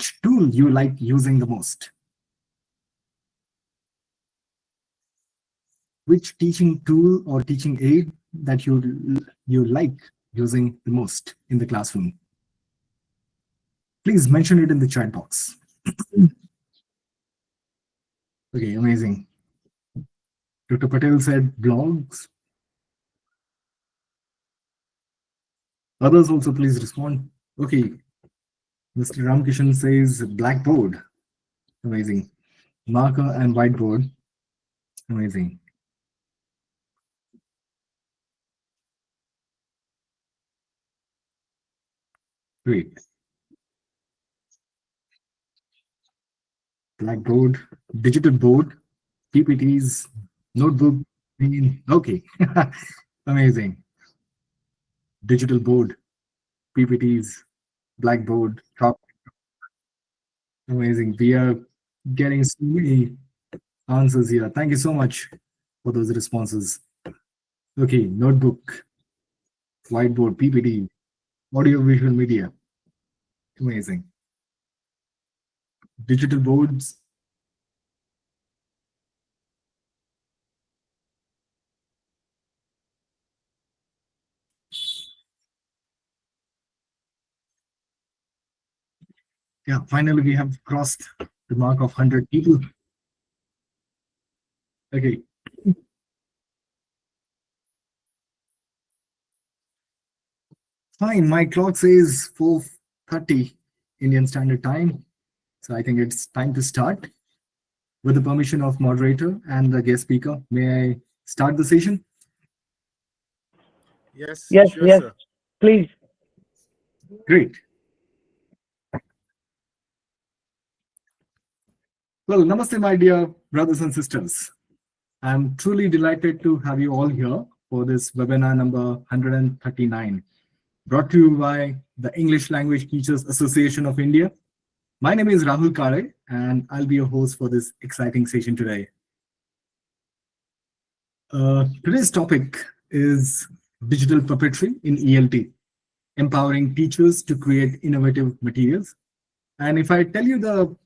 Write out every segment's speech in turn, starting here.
which tool you like using the most? Which teaching tool or teaching aid that you like using the most in the classroom? Please mention it in the chat box. Okay, amazing. Dr. Patel said blogs. Others also please respond. Okay, Mr. Ramkishan says blackboard. Amazing. Marker and whiteboard. Amazing. Great. Blackboard, digital board, PPTs, notebook. Okay. Amazing. Digital board, PPTs, blackboard, top. Amazing. We are getting so many answers here. Thank you so much for those responses. Okay, notebook, whiteboard, PPT, audio visual media. Amazing. Digital boards. Yeah, finally we have crossed the mark of 100 people. Okay. Fine, my clock says 4:30 Indian Standard Time. So I think it's time to start. With the permission of moderator and the guest speaker, may I start the session? Yes, yes, sure, yes, sir. please. Great. Well, namaste, my dear brothers and sisters. I'm truly delighted to have you all here for this webinar number 139, brought to you by the English Language Teachers Association of India. My name is Rahul Kare, and I'll be your host for this exciting session today. Today's topic is digital puppetry in ELT, empowering teachers to create innovative materials. And if I tell you the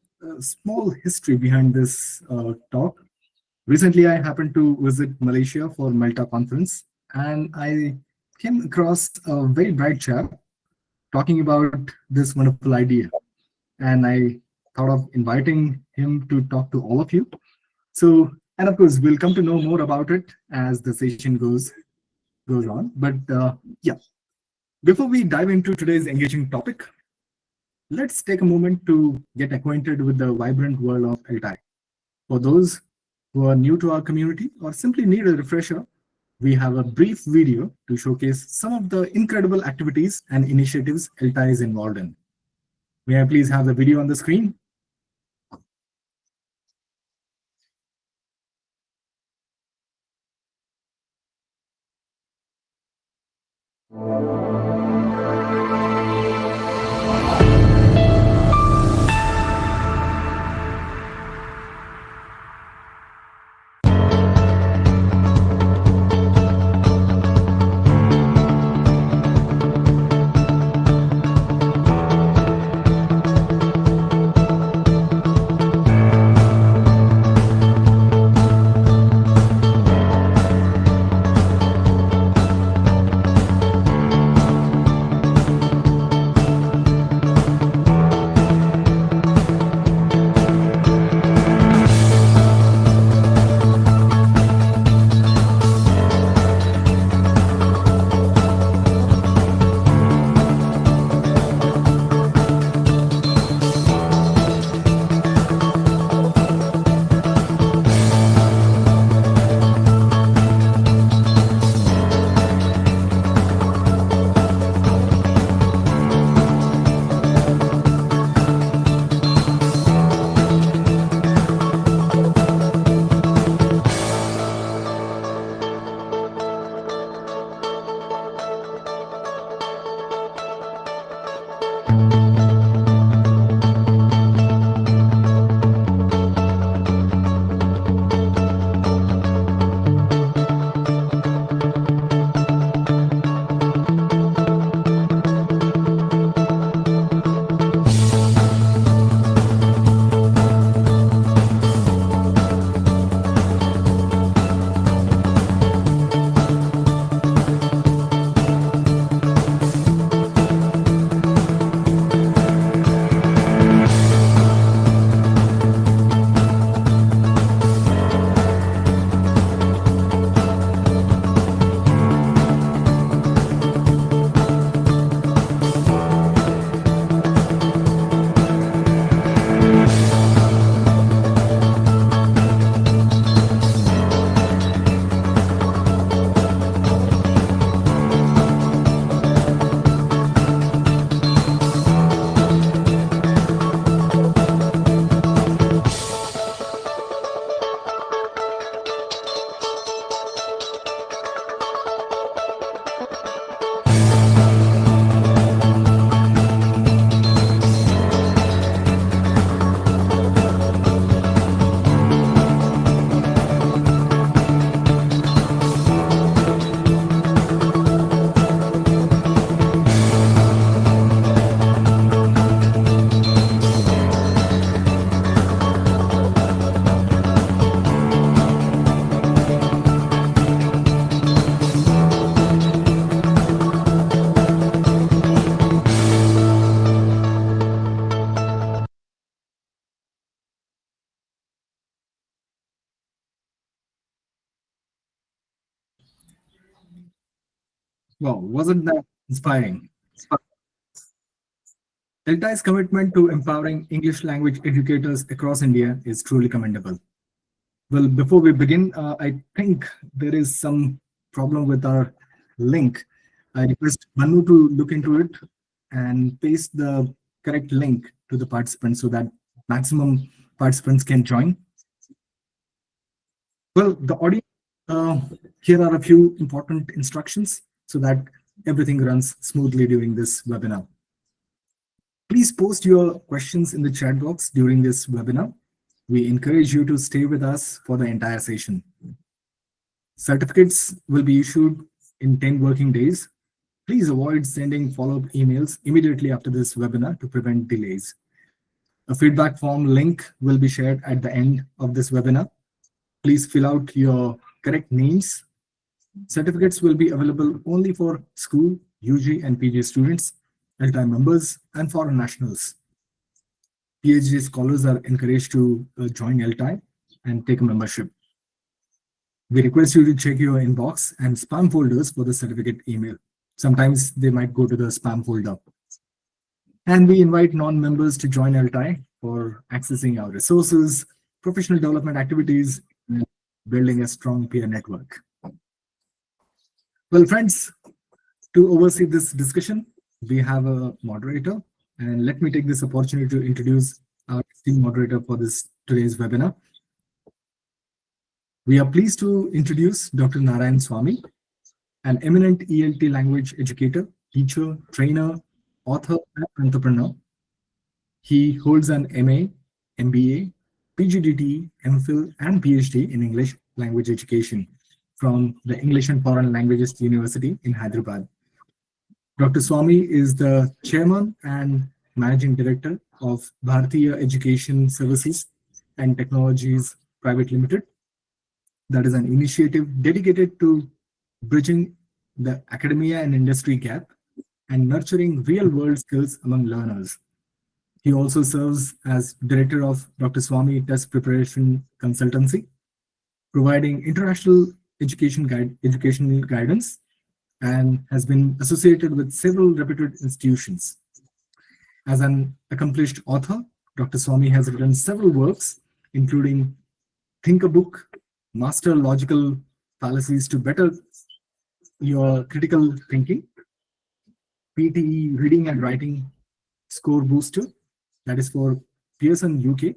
small history behind this talk, recently I happened to visit Malaysia for Malta conference, and I came across a very bright chap talking about this wonderful idea. And I thought of inviting him to talk to all of you. So, and of course, we'll come to know more about it as the session goes on. But yeah, before we dive into today's engaging topic, let's take a moment to get acquainted with the vibrant world of ELTAI. For those who are new to our community or simply need a refresher, we have a brief video to showcase some of the incredible activities and initiatives ELTAI is involved in. May I please have the video on the screen? Wow, wasn't that inspiring? ELTAI's commitment to empowering English language educators across India is truly commendable. Well, before we begin, I think there is some problem with our link. I request Manu to look into it and paste the correct link to the participants so that maximum participants can join. Well, the audience, uh, here are a few important instructions so that everything runs smoothly during this webinar. Please post your questions in the chat box during this webinar. We encourage you to stay with us for the entire session. Certificates will be issued in 10 working days. Please avoid sending follow-up emails immediately after this webinar to prevent delays. A feedback form link will be shared at the end of this webinar. Please fill out your correct names. Certificates will be available only for school, UG and PG students, ELTAI members, and foreign nationals. PhD scholars are encouraged to join ELTAI and take a membership. We request you to check your inbox and spam folders for the certificate email. Sometimes they might go to the spam folder. And we invite non-members to join ELTAI for accessing our resources, professional development activities, and building a strong peer network. Well, friends, to oversee this discussion, we have a moderator, and let me take this opportunity to introduce our esteemed moderator for this today's webinar. We are pleased to introduce Dr. Narayan Swamy, an eminent ELT language educator, teacher, trainer, author, and entrepreneur. He holds an MA, MBA, PGDT, MPhil, and PhD in English language education from the English and Foreign Languages University in Hyderabad. Dr. Swamy is the chairman and managing director of Bharatiya Education Services and Technologies Private Limited. That is an initiative dedicated to bridging the academia and industry gap and nurturing real-world skills among learners. He also serves as director of Dr. Swamy Test Preparation Consultancy, providing international educational guidance, and has been associated with several reputed institutions. As an accomplished author, Dr. Swamy has written several works, including Think a Book, Master Logical Fallacies to Better Your Critical Thinking, PTE Reading and Writing Score Booster, that is for Pearson UK.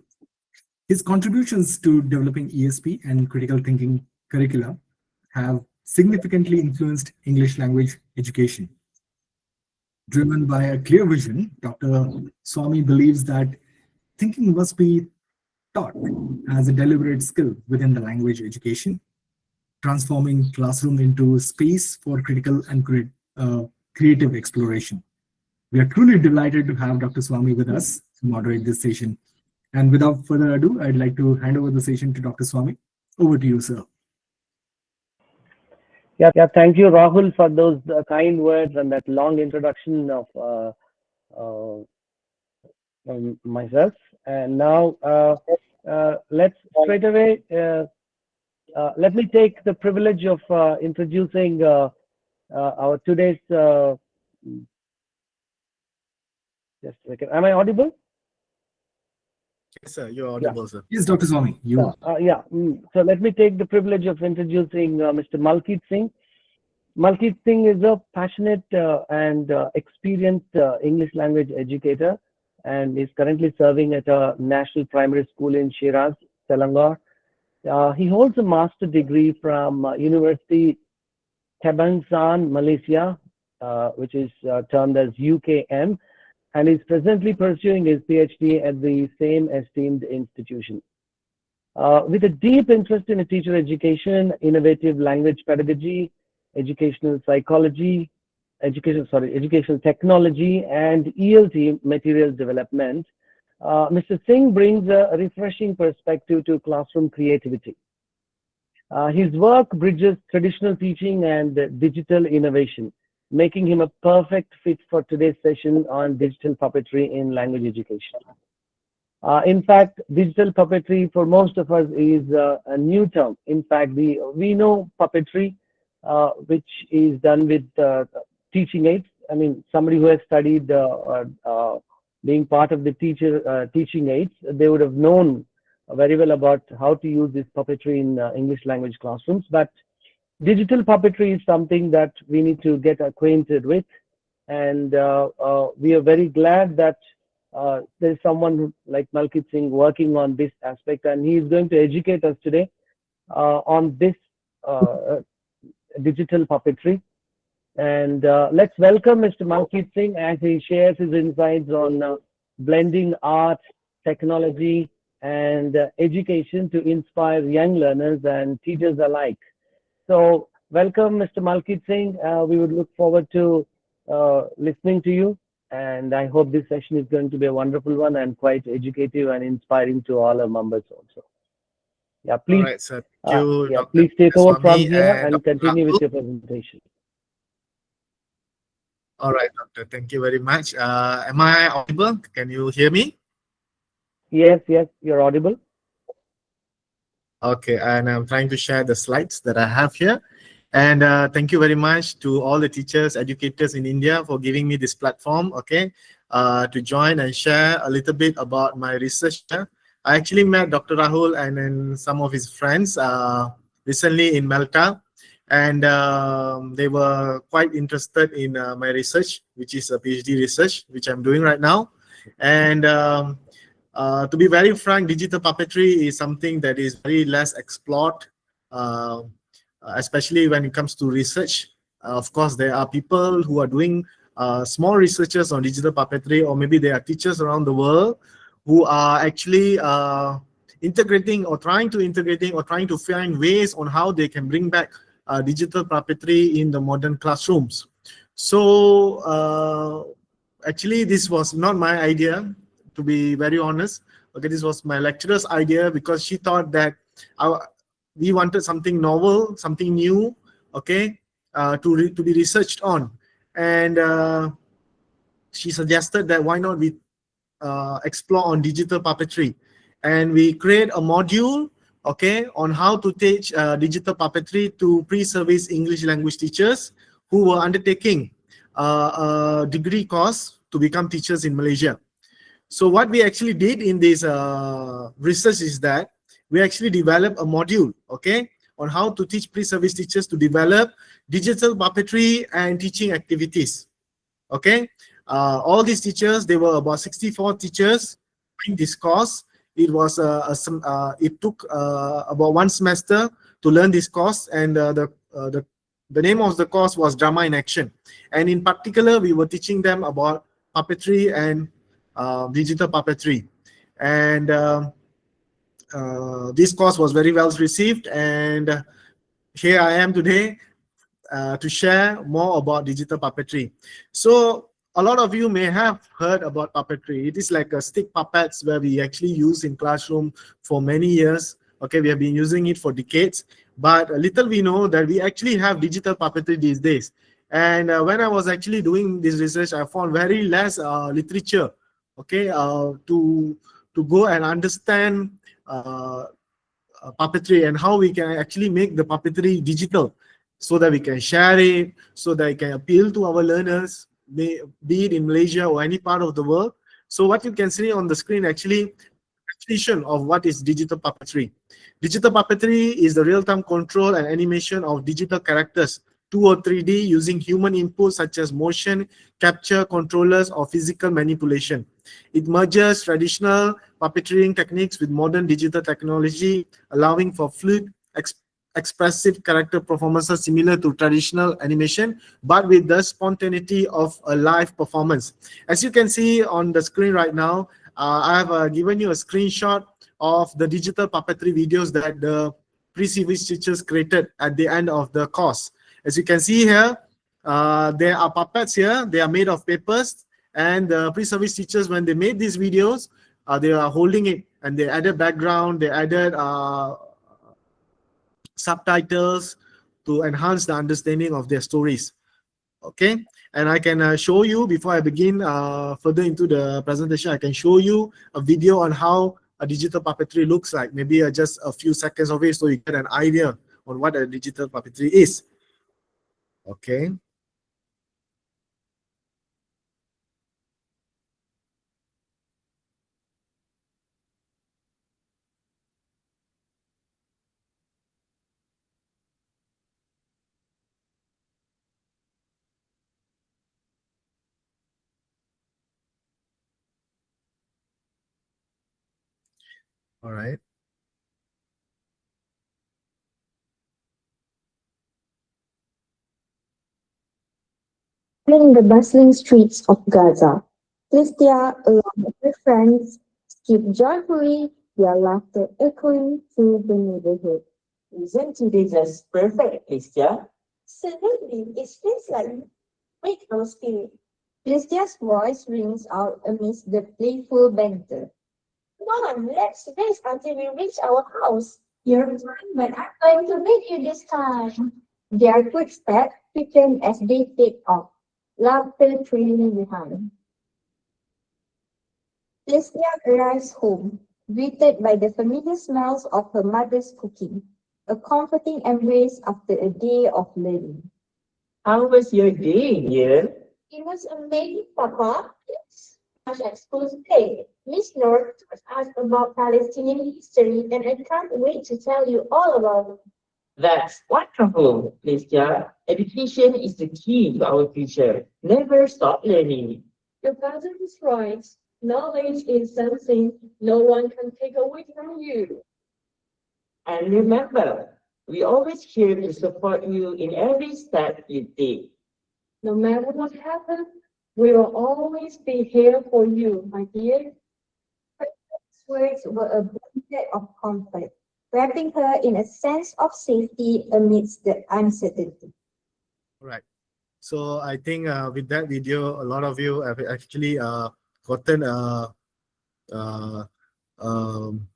His contributions to developing ESP and critical thinking curricula have significantly influenced English language education. Driven by a clear vision, Dr. Swamy believes that thinking must be taught as a deliberate skill within the language education, transforming classroom into a space for critical and creative exploration. We are truly delighted to have Dr. Swamy with us to moderate this session. And without further ado, I'd like to hand over the session to Dr. Swamy. Over to you, sir. Yeah, thank you, Rahul, for those kind words and that long introduction of myself. And now let's straight away, let me take the privilege of introducing our today's, just a second, am I audible? Yes, sir, you're audible, sir. Yes, Dr. Swamy, you are. So let me take the privilege of introducing Mr. Malkeet Singh. Malkeet Singh is a passionate and experienced English language educator and is currently serving at a national primary school in Shiraz, Telangana. He holds a master's degree from University Kebangsaan, Malaysia, which is termed as UKM, and is presently pursuing his PhD at the same esteemed institution. With a deep interest in teacher education, innovative language pedagogy, educational psychology, educational technology, and ELT materials development, Mr. Singh brings a refreshing perspective to classroom creativity. His work bridges traditional teaching and digital innovation, making him a perfect fit for today's session on digital puppetry in language education. In fact, digital puppetry for most of us is a new term. In fact, we know puppetry, which is done with teaching aids. I mean, somebody who has studied being part of the teaching aids, they would have known very well about how to use this puppetry in English language classrooms. But digital puppetry is something that we need to get acquainted with, and we are very glad that there is someone like Malkit Singh working on this aspect, and he is going to educate us today on this digital puppetry. And let's welcome Mr. Malkit Singh as he shares his insights on blending art, technology, and education to inspire young learners and teachers alike. So welcome, Mr. Malkit Singh. We would look forward to listening to you. And I hope this session is going to be a wonderful one and quite educative and inspiring to all our members also. Yeah, please. All right, sir. Thank you, Dr. Please take over from here and Dr. continue with Rahul. your presentation. All right, Doctor. Thank you very much. Am I audible? Can you hear me? Yes, you're audible. Okay, and I'm trying to share the slides that I have here. And thank you very much to all the teachers, educators in India for giving me this platform, okay, to join and share a little bit about my research. I actually met Dr. Rahul and then some of his friends recently in Malta, and they were quite interested in my research, which is a PhD research, which I'm doing right now. And to be very frank, digital puppetry is something that is very less explored, especially when it comes to research. Of course, there are people who are doing small researchers on digital puppetry, or maybe there are teachers around the world who are actually integrating or trying to find ways on how they can bring back digital puppetry in the modern classrooms. So actually, this was not my idea, to be very honest. Okay, this was my lecturer's idea, because she thought that we wanted something novel, something new, okay, to be researched on. And she suggested that why not we explore on digital puppetry, and we create a module, okay, on how to teach digital puppetry to pre-service English language teachers who were undertaking a degree course to become teachers in Malaysia. So what we actually did in this research is that we actually developed a module, okay, on how to teach pre-service teachers to develop digital puppetry and teaching activities, okay. All these teachers, they were about 64 teachers in this course. It was it took about 1 semester to learn this course, and the name of the course was Drama in Action. And in particular, we were teaching them about puppetry and digital puppetry. And this course was very well received, and here I am today to share more about digital puppetry. So a lot of you may have heard about puppetry. It is like a stick puppets where we actually use in classroom for many years. Okay, we have been using it for decades, but little we know that we actually have digital puppetry these days. And when I was actually doing this research, I found very less literature, okay, to go and understand puppetry and how we can actually make the puppetry digital, so that we can share it, so that it can appeal to our learners, be it in Malaysia or any part of the world. So what you can see on the screen, actually, definition of what is digital puppetry. Digital puppetry is the real-time control and animation of digital characters, 2 or 3D, using human input such as motion, capture, controllers, or physical manipulation. It merges traditional puppeteering techniques with modern digital technology, allowing for fluid, expressive character performances similar to traditional animation, but with the spontaneity of a live performance. As you can see on the screen right now, I have given you a screenshot of the digital puppetry videos that the pre-service teachers created at the end of the course. As you can see here, there are puppets here. They are made of papers, and the pre-service teachers, when they made these videos, they are holding it, and they added background, they added subtitles to enhance the understanding of their stories. Okay, and I can show you, before I begin further into the presentation, I can show you a video on how a digital puppetry looks like, maybe just a few seconds of it, so you get an idea on what a digital puppetry is. Okay. All right. In the bustling streets of Gaza, Clistia, along with her friends, skipped joyfully, their laughter echoing through the neighborhood. Isn't today just perfect, Listia? Suddenly, it feels like wake our spirit. Clistia's voice rings out amidst the playful banter. Come on, let's race until we reach our house. You're fine, but I'm going to beat you this time. Their quick step quicken as they take off, laughter trailing behind. Leslia arrives home, greeted by the familiar smells of her mother's cooking, a comforting embrace after a day of learning. How was your day, dear? It was amazing, Papa. Yes. Much at school today. Miss North taught us about Palestinian history, and I can't wait to tell you all about it. That's wonderful, Listia. Education is the key to our future. Never stop learning. Your father is right. Knowledge is something no one can take away from you. And remember, we always here to support you in every step you take. No matter what happens, we will always be here for you, my dear. Her words were a blanket of comfort, wrapping her in a sense of safety amidst the uncertainty. Right. So I think with that video, a lot of you have actually gotten uh, um,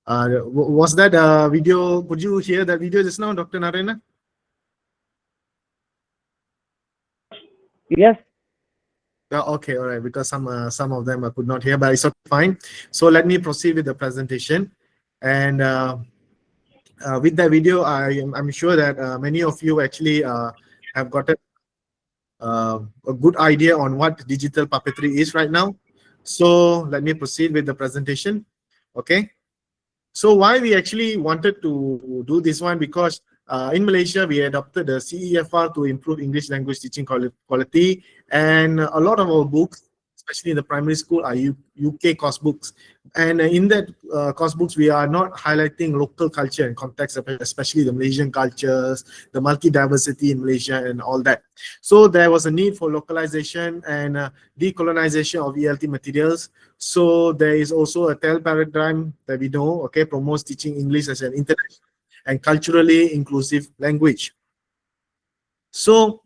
was that video? Could you hear that video just now, Dr. Narayana? Yes. Okay, all right. Because some of them I could not hear, but it's okay, fine. So let me proceed with the presentation, and with that video, I'm sure that many of you actually have gotten a good idea on what digital puppetry is right now. So let me proceed with the presentation. Okay. So why we actually wanted to do this one, because in Malaysia we adopted the CEFR to improve English language teaching quality, and a lot of our books, especially in the primary school, are UK course books. And in that course books, we are not highlighting local culture and context, especially the Malaysian cultures, the multi-diversity in Malaysia and all that. So there was a need for localization and decolonization of ELT materials. So there is also a TEL paradigm that we know, okay, promotes teaching English as an international and culturally inclusive language. So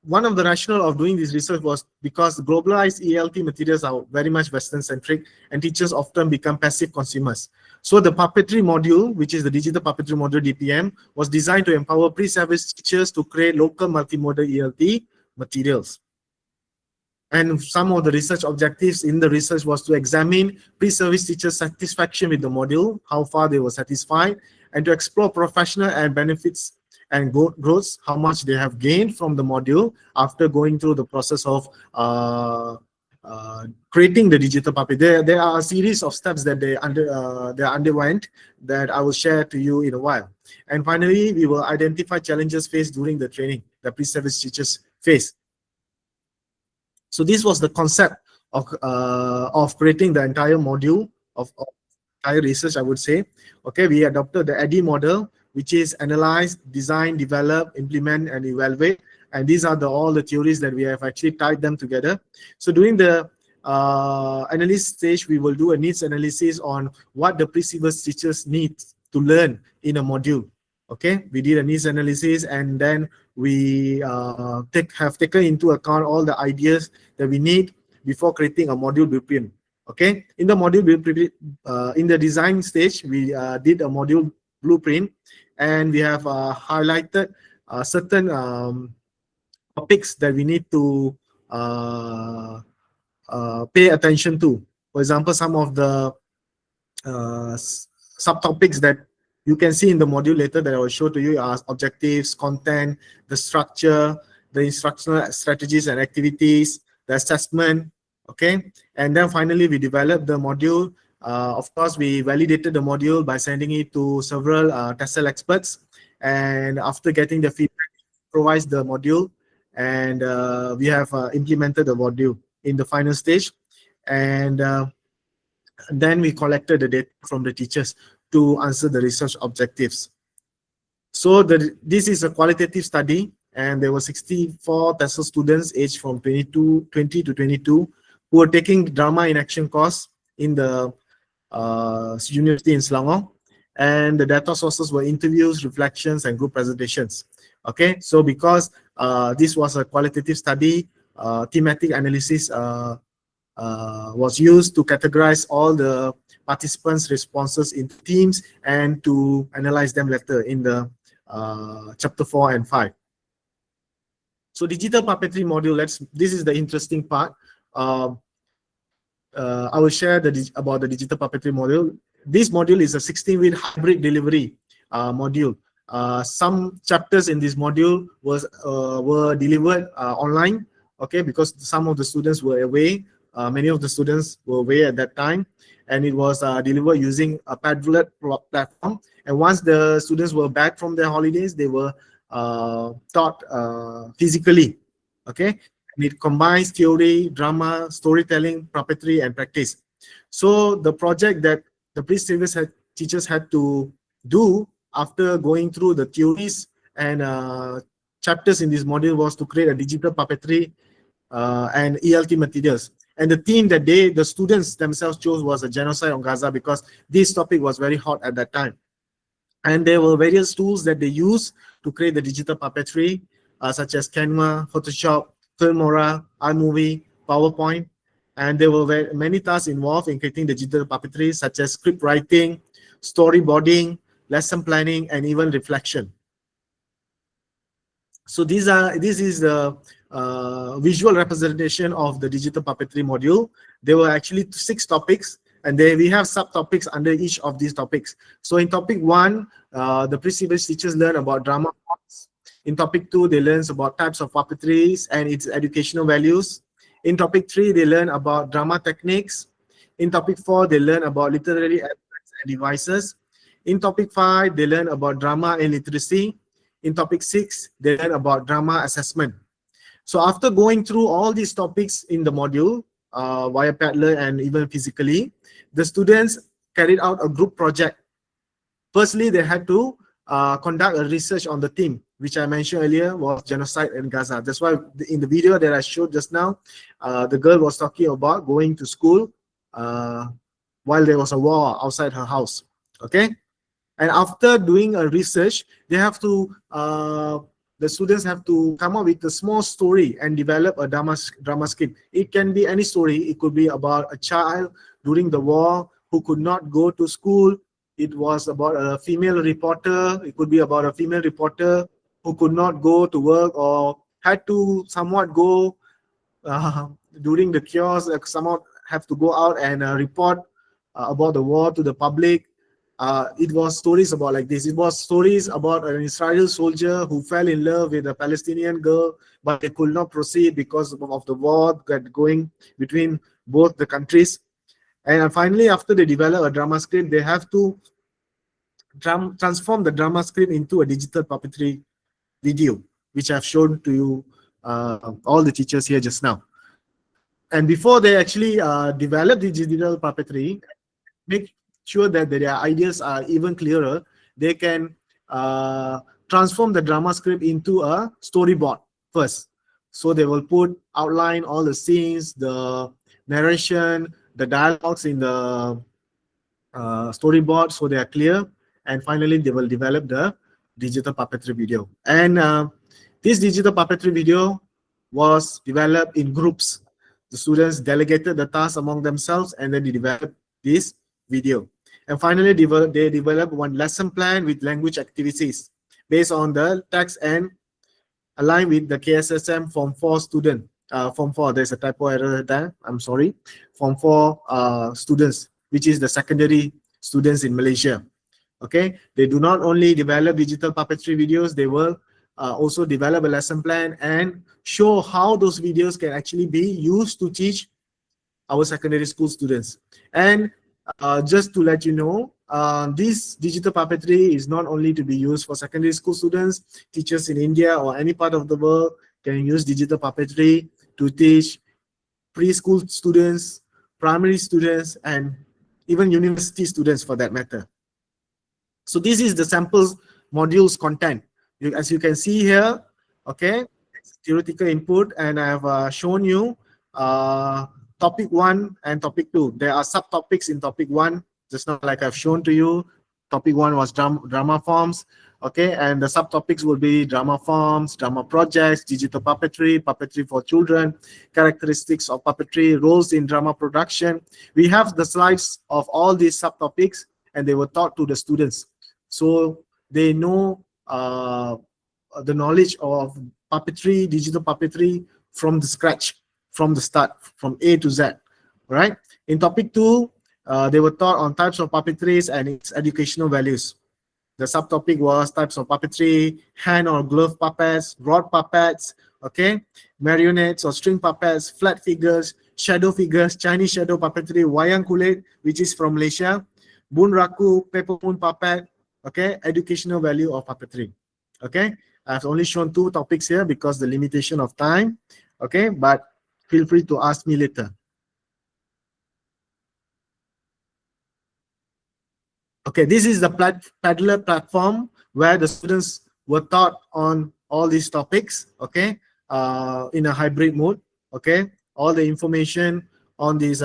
one of the rationale of doing this research was because globalized ELT materials are very much Western-centric, and teachers often become passive consumers. So the puppetry module, which is the Digital Puppetry Module DPM, was designed to empower pre-service teachers to create local multimodal ELT materials. And some of the research objectives in the research was to examine pre-service teachers' satisfaction with the module, how far they were satisfied, and to explore professional and benefits and growths, how much they have gained from the module after going through the process of creating the digital puppet. There are a series of steps that they underwent that I will share to you in a while. And finally, we will identify challenges faced during the training that pre-service teachers face. So this was the concept of creating the entire module of entire research, I would say. Okay, we adopted the ADDIE model, which is analyze, design, develop, implement, and evaluate. And these are all the theories that we have actually tied them together. So during the analysis stage, we will do a needs analysis on what the pre-service teachers need to learn in a module. Okay, we did a needs analysis, and then we have taken into account all the ideas that we need before creating a module blueprint. Okay, in the module blueprint, in the design stage, we did a module blueprint, and we have highlighted certain topics that we need to pay attention to. For example, some of the subtopics that You can see in the module later that I will show to you as objectives, content, the structure, the instructional strategies and activities, the assessment, okay? And then finally, we developed the module. Of course, we validated the module by sending it to several TESOL experts. And after getting the feedback, provides the module, and we have implemented the module in the final stage. And then we collected the data from the teachers to answer the research objectives. So this is a qualitative study, and there were 64 TESOL students aged from 20 to 22 who were taking drama in action course in the university in Selangor. And the data sources were interviews, reflections, and group presentations. Okay, so because this was a qualitative study, thematic analysis was used to categorize all the participants' responses into teams and to analyze them later in the chapter 4 and 5. So digital puppetry module, this is the interesting part. I will share about the digital puppetry module. This module is a 16-week hybrid delivery module. Some chapters in this module were delivered online, okay, because some of the students were away. Many of the students were away at that time, and it was delivered using a Padlet platform. And once the students were back from their holidays, they were taught physically, okay? And it combines theory, drama, storytelling, puppetry, and practice. So the project that the previous teachers had to do after going through the theories and chapters in this module was to create a digital puppetry and ELT materials. And the theme that the students themselves chose was a genocide on Gaza, because this topic was very hot at that time. And there were various tools that they used to create the digital puppetry, such as Canva, Photoshop, Filmora, iMovie, PowerPoint. And there were many tasks involved in creating the digital puppetry, such as script writing, storyboarding, lesson planning, and even reflection. So this is the visual representation of the digital puppetry module. There were actually 6 topics, and we have subtopics under each of these topics. So in topic 1, the previous teachers learn about drama forms. In topic 2, they learn about types of puppetries and its educational values. In topic 3, they learn about drama techniques. In topic 4, they learn about literary aspects and devices. In topic 5, they learn about drama and literacy. In topic 6, they learn about drama assessment. So after going through all these topics in the module, via Padlet and even physically, the students carried out a group project. Firstly, they had to conduct a research on the theme, which I mentioned earlier was genocide in Gaza. That's why in the video that I showed just now, the girl was talking about going to school while there was a war outside her house. Okay, and after doing a research, they have to the students have to come up with a small story and develop a drama script. It can be any story. It could be about a child during the war who could not go to school. It was about a female reporter. It could be about a female reporter who could not go to work or had to somewhat go during the chaos, somewhat have to go out and report about the war to the public. It was stories about like this. It was stories about an Israeli soldier who fell in love with a Palestinian girl, but they could not proceed because of the war going between both the countries. And finally, after they develop a drama script, they have to transform the drama script into a digital puppetry video, which I've shown to you, all the teachers here just now. And before they actually develop the digital puppetry, make sure that their ideas are even clearer, they can transform the drama script into a storyboard first. So they will outline all the scenes, the narration, the dialogues in the storyboard, so they are clear. And finally, they will develop the digital puppetry video. And this digital puppetry video was developed in groups. The students delegated the task among themselves, and then they developed this video. And finally, they developed one lesson plan with language activities based on the text and aligned with the KSSM Form 4 student. Form 4, there's a typo error there, I'm sorry. Form 4 students, which is the secondary students in Malaysia. Okay, they do not only develop digital puppetry videos, they will also develop a lesson plan and show how those videos can actually be used to teach our secondary school students. And just to let you know, this digital puppetry is not only to be used for secondary school students. Teachers in India or any part of the world can use digital puppetry to teach preschool students, primary students, and even university students for that matter. So this is the samples modules content. As you can see here, okay, theoretical input, and I have shown you topic 1 and topic 2. There are subtopics in topic 1, just now like I've shown to you. Topic 1 was drama forms, okay, and the subtopics will be drama forms, drama projects, digital puppetry, puppetry for children, characteristics of puppetry, roles in drama production. We have the slides of all these subtopics, and they were taught to the students, so they know the knowledge of puppetry, digital puppetry from the scratch, from the start, from A to Z, right? In topic 2, they were taught on types of puppetries and its educational values. The subtopic was types of puppetry, hand or glove puppets, rod puppets, okay, marionettes or string puppets, flat figures, shadow figures, Chinese shadow puppetry, wayang kulit, which is from Malaysia, bun raku, paper moon puppet, okay, educational value of puppetry, okay. I've only shown 2 topics here because the limitation of time, okay, but feel free to ask me later. Okay, this is the Paddler platform where the students were taught on all these topics, okay, in a hybrid mode, okay. All the information on this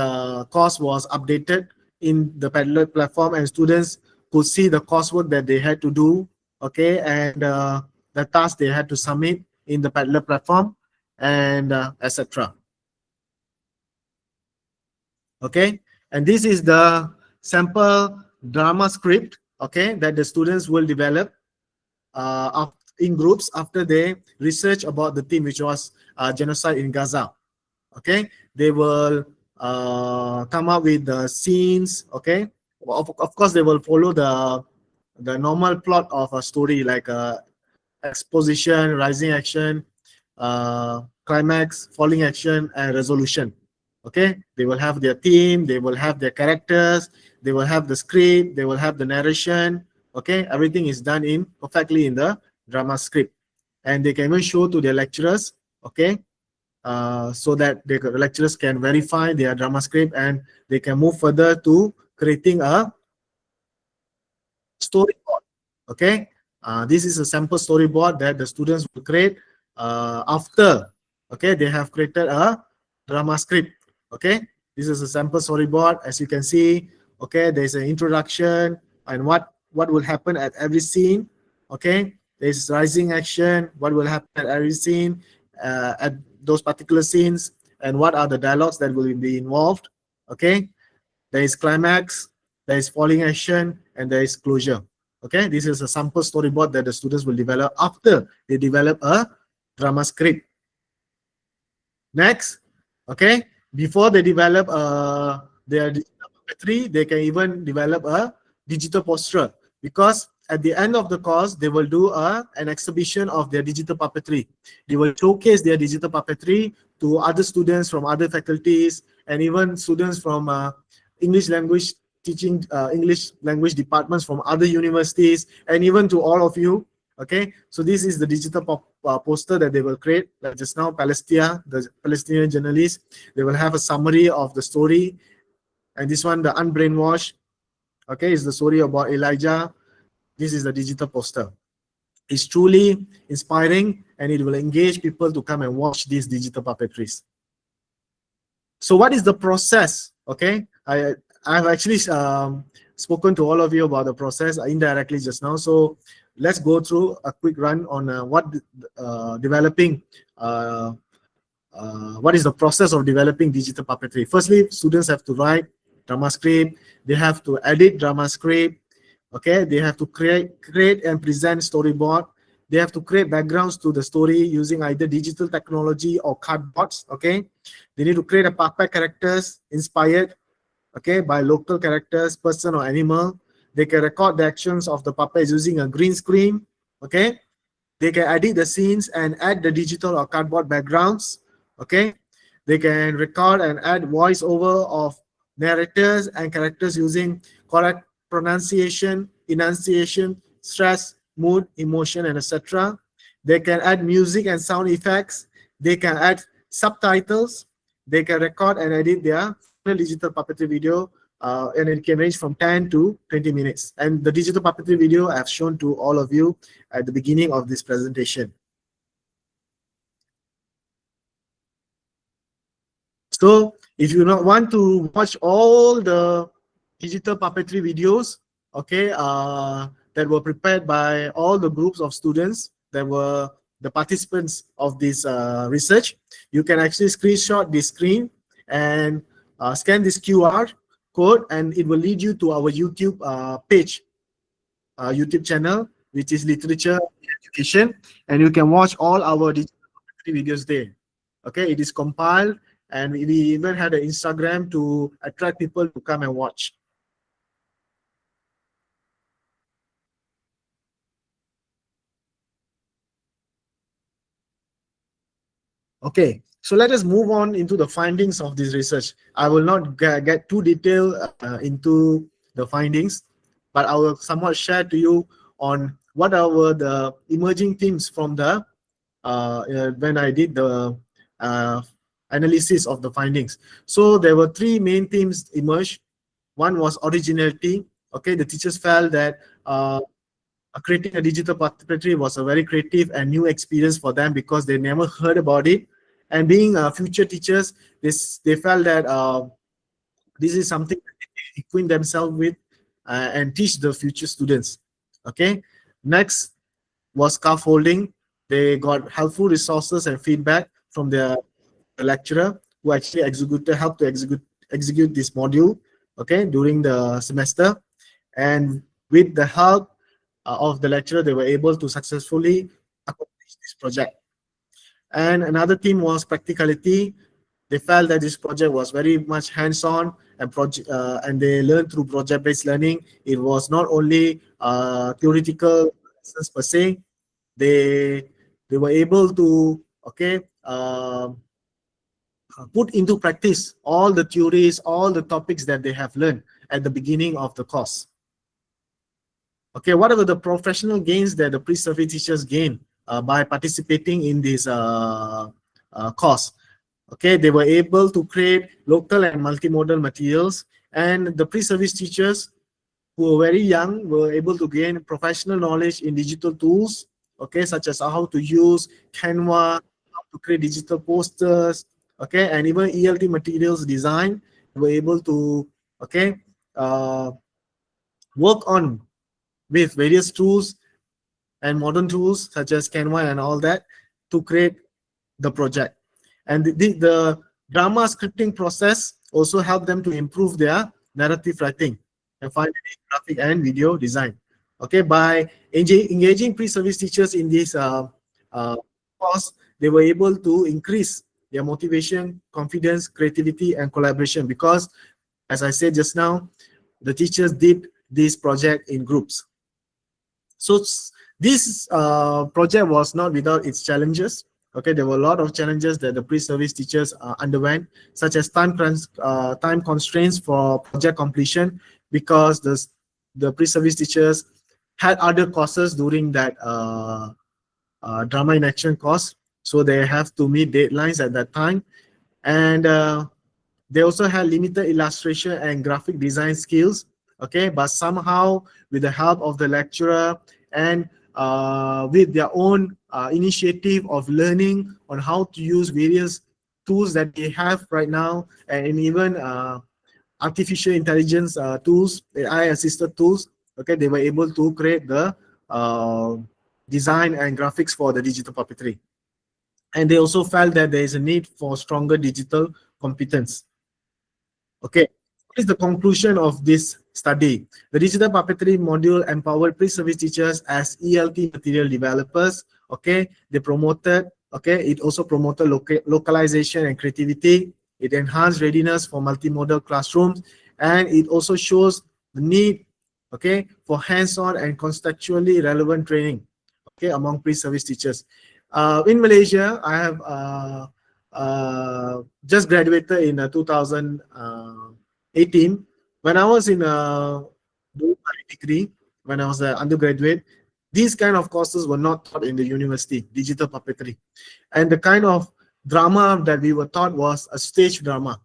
course was updated in the Paddler platform, and students could see the coursework that they had to do, okay, and the task they had to submit in the Paddler platform, and etc. Okay, and this is the sample drama script, okay, that the students will develop in groups after they research about the theme, which was genocide in Gaza. Okay, they will come up with the scenes, okay. Of course, they will follow the normal plot of a story, like exposition, rising action, climax, falling action, and resolution. Okay, they will have their theme, they will have their characters, they will have the script, they will have the narration. Okay, everything is done in perfectly in the drama script, and they can even show to their lecturers, okay, so that the lecturers can verify their drama script, and they can move further to creating a storyboard. Okay, this is a sample storyboard that the students will create after, okay, they have created a drama script. Okay, this is a sample storyboard. As you can see, okay, there's an introduction and what will happen at every scene. Okay, there's rising action, what will happen at every scene, at those particular scenes, and what are the dialogues that will be involved. Okay, there is climax, there is falling action, and there is closure. Okay, this is a sample storyboard that the students will develop after they develop a drama script. Next, okay, before they develop their digital puppetry, they can even develop a digital poster, because at the end of the course, they will do an exhibition of their digital puppetry. They will showcase their digital puppetry to other students from other faculties, and even students from English language teaching, English language departments from other universities, and even to all of you. Okay, so this is the digital poster that they will create. Like just now, Palestina, the Palestinian journalist, they will have a summary of the story. And this one, the Unbrainwashed, okay, is the story about Elijah. This is the digital poster. It's truly inspiring, and it will engage people to come and watch these digital puppetries. So what is the process? Okay, I've actually spoken to all of you about the process indirectly just now. So let's go through a quick run on what is the process of developing digital puppetry. Firstly, students have to write drama script. They have to edit drama script. Okay, they have to create and present storyboard. They have to create backgrounds to the story using either digital technology or cardboards. Okay, they need to create a puppet characters inspired, okay, by local characters, person or animal. They can record the actions of the puppets using a green screen. Okay, they can edit the scenes and add the digital or cardboard backgrounds. Okay, they can record and add voiceover of narrators and characters using correct pronunciation, enunciation, stress, mood, emotion, and etc. They can add music and sound effects. They can add subtitles. They can record and edit their digital puppetry video, and it can range from 10 to 20 minutes. And the digital puppetry video I've shown to all of you at the beginning of this presentation. So if you not want to watch all the digital puppetry videos, okay, that were prepared by all the groups of students that were the participants of this research, you can actually screenshot this screen and scan this QR code, and it will lead you to our YouTube page, YouTube channel, which is Literature Education, and you can watch all our digital puppetry videos there. Okay, it is compiled, and we even had an Instagram to attract people to come and watch. Okay, so let us move on into the findings of this research. I will not get too detailed into the findings, but I will somewhat share to you on what are the emerging themes from the when I did the analysis of the findings. So there were three main themes emerged. One was originality. Okay, the teachers felt that creating a digital puppetry was a very creative and new experience for them because they never heard about it. And being future teachers, they felt that this is something that they can equip themselves with and teach the future students. Okay. Next was scaffolding. They got helpful resources and feedback from the lecturer who actually helped to execute this module. Okay, during the semester, and with the help of the lecturer, they were able to successfully accomplish this project. And another theme was practicality. They felt that this project was very much hands-on and they learned through project-based learning. It was not only theoretical lessons per se. They were able to put into practice all the theories, all the topics that they have learned at the beginning of the course. Okay, what are the professional gains that the pre-survey teachers gain by participating in this course? Okay, they were able to create local and multimodal materials, and the pre-service teachers who were very young were able to gain professional knowledge in digital tools, okay, such as how to use Canva, how to create digital posters, okay, and even ELT materials design. They were able to work on with various tools and modern tools such as Canva and all that to create the project. And the drama scripting process also helped them to improve their narrative writing and finally graphic and video design. Okay, by engaging pre-service teachers in this course, they were able to increase their motivation, confidence, creativity, and collaboration because, as I said just now, the teachers did this project in groups. So this project was not without its challenges. Okay, there were a lot of challenges that the pre-service teachers underwent, such as time constraints for project completion, because the pre-service teachers had other courses during that drama in action course, so they have to meet deadlines at that time, and they also had limited illustration and graphic design skills. Okay, but somehow with the help of the lecturer and with their own initiative of learning on how to use various tools that they have right now, and even artificial intelligence tools, AI assisted tools, okay, they were able to create the design and graphics for the digital puppetry. And they also felt that there is a need for stronger digital competence. Okay, what is the conclusion of this study? The digital puppetry module empowered pre-service teachers as ELT material developers. Okay, they promoted, okay, it also promoted localization and creativity. It enhanced readiness for multimodal classrooms, and it also shows the need okay, for hands-on and contextually relevant training, okay, among pre-service teachers. In Malaysia, I have just graduated in 2018. When I was in doing my degree, when I was an undergraduate, these kind of courses were not taught in the university, digital puppetry. And the kind of drama that we were taught was a stage drama,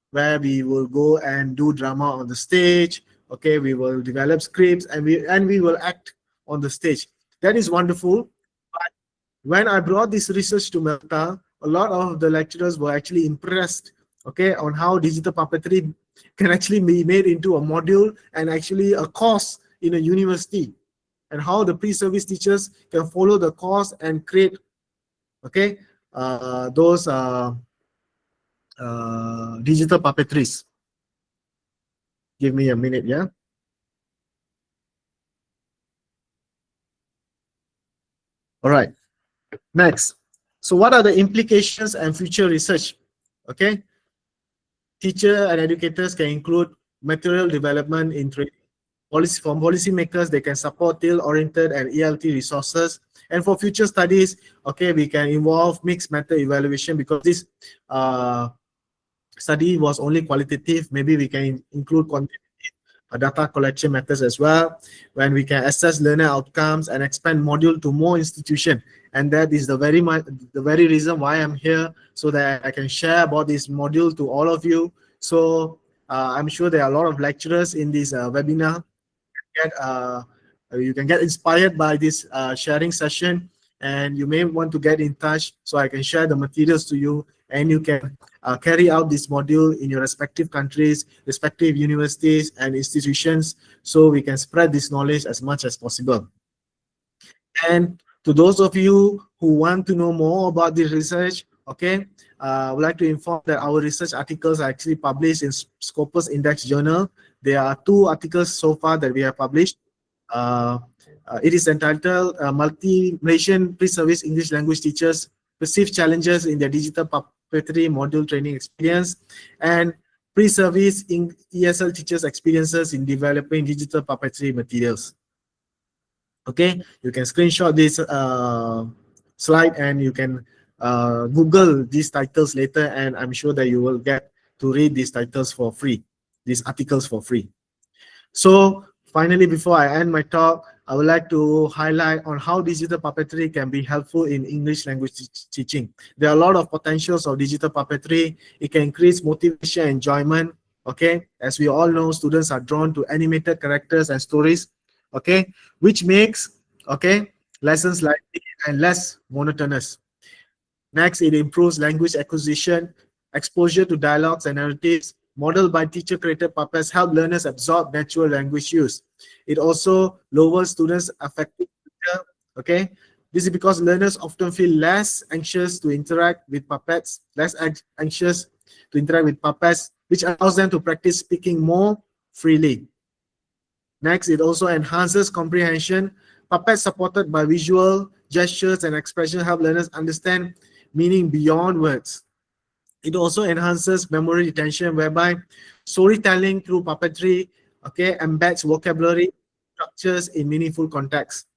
where we will go and do drama on the stage. Okay, we will develop scripts and we will act on the stage. That is wonderful. But when I brought this research to Malta, a lot of the lecturers were actually impressed, okay, on how digital puppetry can actually be made into a module and actually a course in a university, and how the pre-service teachers can follow the course and create, okay, those digital puppetries. Give me a minute, yeah. All right, next. So what are the implications and future research? Okay, teacher and educators can include material development in training. From policymakers, they can support TIL-oriented and ELT resources. And for future studies, okay, we can involve mixed method evaluation, because this study was only qualitative. Maybe we can include quantitative data collection methods as well, when we can assess learner outcomes and expand module to more institutions. And that is the very reason why I'm here, so that I can share about this module to all of you. So I'm sure there are a lot of lecturers in this webinar. You can get inspired by this sharing session, and you may want to get in touch so I can share the materials to you, and you can carry out this module in your respective countries, respective universities and institutions, so we can spread this knowledge as much as possible. And to those of you who want to know more about this research, okay, I would like to inform that our research articles are actually published in Scopus Index Journal. There are 2 articles so far that we have published. It is entitled Malaysian Pre-Service English Language Teachers Perceived Challenges in their Digital Puppetry Module Training Experience, and Pre-Service ESL Teachers Experiences in Developing Digital Puppetry Materials. Okay, you can screenshot this slide and you can Google these titles later, and I'm sure that you will get to read these titles for free, these articles for free. So finally, before I end my talk, I would like to highlight on how digital puppetry can be helpful in English language teaching. There are a lot of potentials of digital puppetry. It can increase motivation and enjoyment. Okay, as we all know, students are drawn to animated characters and stories. Okay, which makes, okay, lessons lively and less monotonous. Next, it improves language acquisition. Exposure to dialogues and narratives modeled by teacher-created puppets help learners absorb natural language use. It also lowers students' affective pressure. Okay, this is because learners often feel less anxious to interact with puppets, which allows them to practice speaking more freely. Next, it also enhances comprehension. Puppets supported by visual, gestures, and expression help learners understand meaning beyond words. It also enhances memory retention, whereby storytelling through puppetry, okay, embeds vocabulary structures in meaningful context.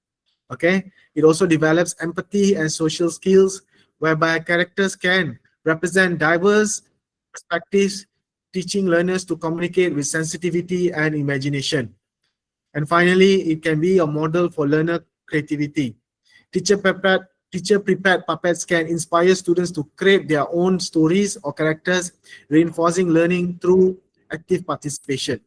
Okay, it also develops empathy and social skills, whereby characters can represent diverse perspectives, teaching learners to communicate with sensitivity and imagination. And finally, it can be a model for learner creativity. Teacher-prepared puppets can inspire students to create their own stories or characters, reinforcing learning through active participation.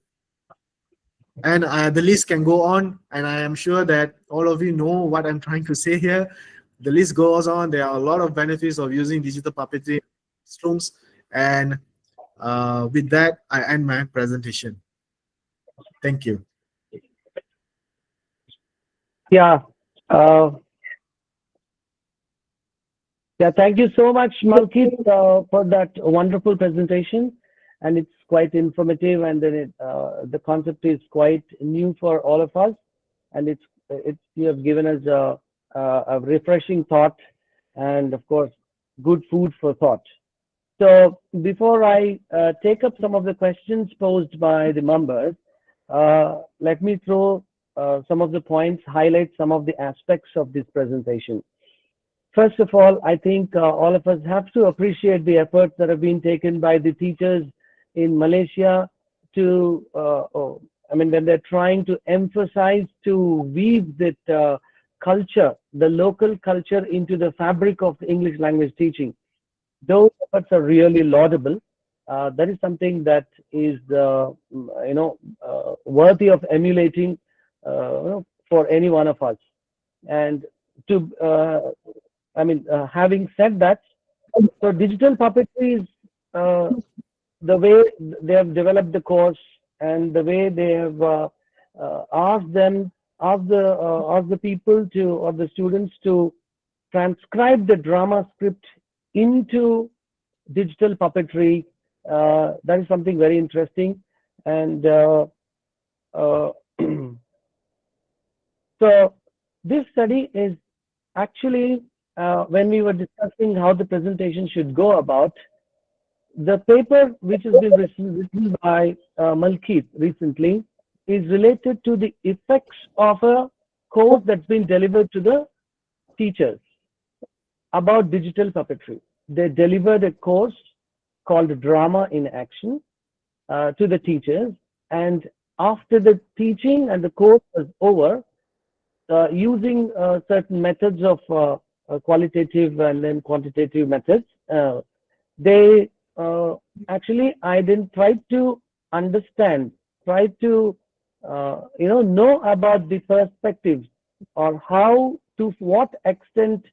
And the list can go on, and I am sure that all of you know what I'm trying to say here. The list goes on. There are a lot of benefits of using digital puppetry classrooms, and with that, I end my presentation. Thank you. Yeah. Yeah, thank you so much, Malkit, for that wonderful presentation. And it's quite informative, and then the concept is quite new for all of us. And you have given us a refreshing thought, and of course, good food for thought. So before I take up some of the questions posed by the members, let me throw some of the points, highlight some of the aspects of this presentation. First of all, I think all of us have to appreciate the efforts that have been taken by the teachers in Malaysia to, when they're trying to emphasize, to weave that culture, the local culture, into the fabric of English language teaching. Those efforts are really laudable. That is something that is, worthy of emulating for any one of us. And to, having said that, so digital puppetry is the way they have developed the course and the way they have asked the people to, or the students to transcribe the drama script into digital puppetry. That is something very interesting. And so this study is actually, when we were discussing how the presentation should go about, the paper which has been written by Malkit recently is related to the effects of a course that's been delivered to the teachers about digital puppetry. They delivered a course called Drama in Action to the teachers, and after the teaching and the course was over, using certain methods of qualitative and then quantitative methods, they actually tried to understand, tried to know about the perspectives, or how, to what extent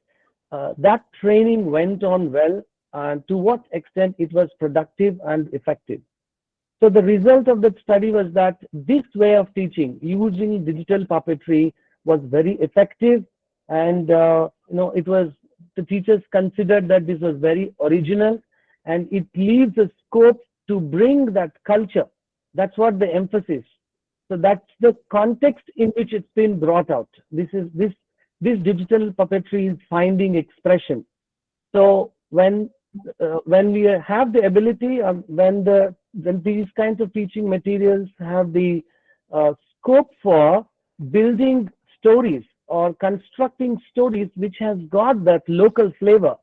that training went on well, and to what extent it was productive and effective. So the result of that study was that this way of teaching using digital puppetry was very effective, and it was, the teachers considered that this was very original, and it leaves a scope to bring that culture. That's what the emphasis. So that's the context in which it's been brought out. This digital puppetry is finding expression. So when we have the ability, when these kinds of teaching materials have the scope for building stories or constructing stories which has got that local flavor,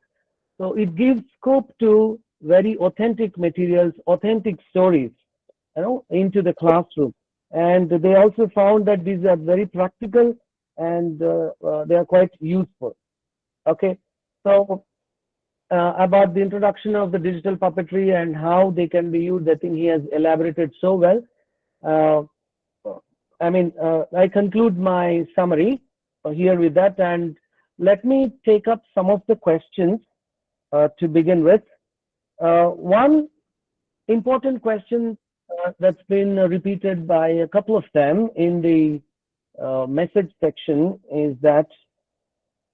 so it gives scope to very authentic materials, authentic stories, into the classroom. And they also found that these are very practical, and they are quite useful. Okay, so about the introduction of the digital puppetry and how they can be used, I think he has elaborated so well. I conclude my summary here with that, and let me take up some of the questions to begin with. One important question that's been repeated by a couple of them in the message section is that,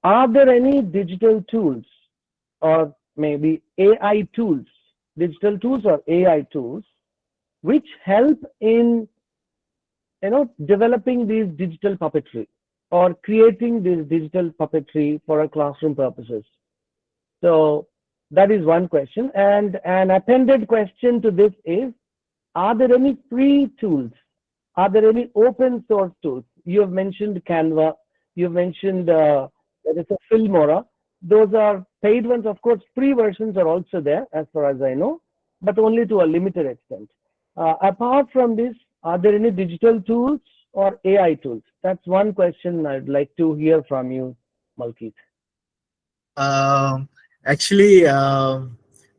are there any digital tools, or maybe AI tools, digital tools or AI tools, which help in developing these digital puppetry or creating this digital puppetry for our classroom purposes? So that is one question. And an appended question to this is, are there any free tools? Are there any open source tools? You have mentioned Canva. You have mentioned there is a Filmora. Those are paid ones. Of course, free versions are also there, as far as I know, but only to a limited extent. Apart from this, are there any digital tools or AI tools? That's one question I'd like to hear from you, Malkit. Actually,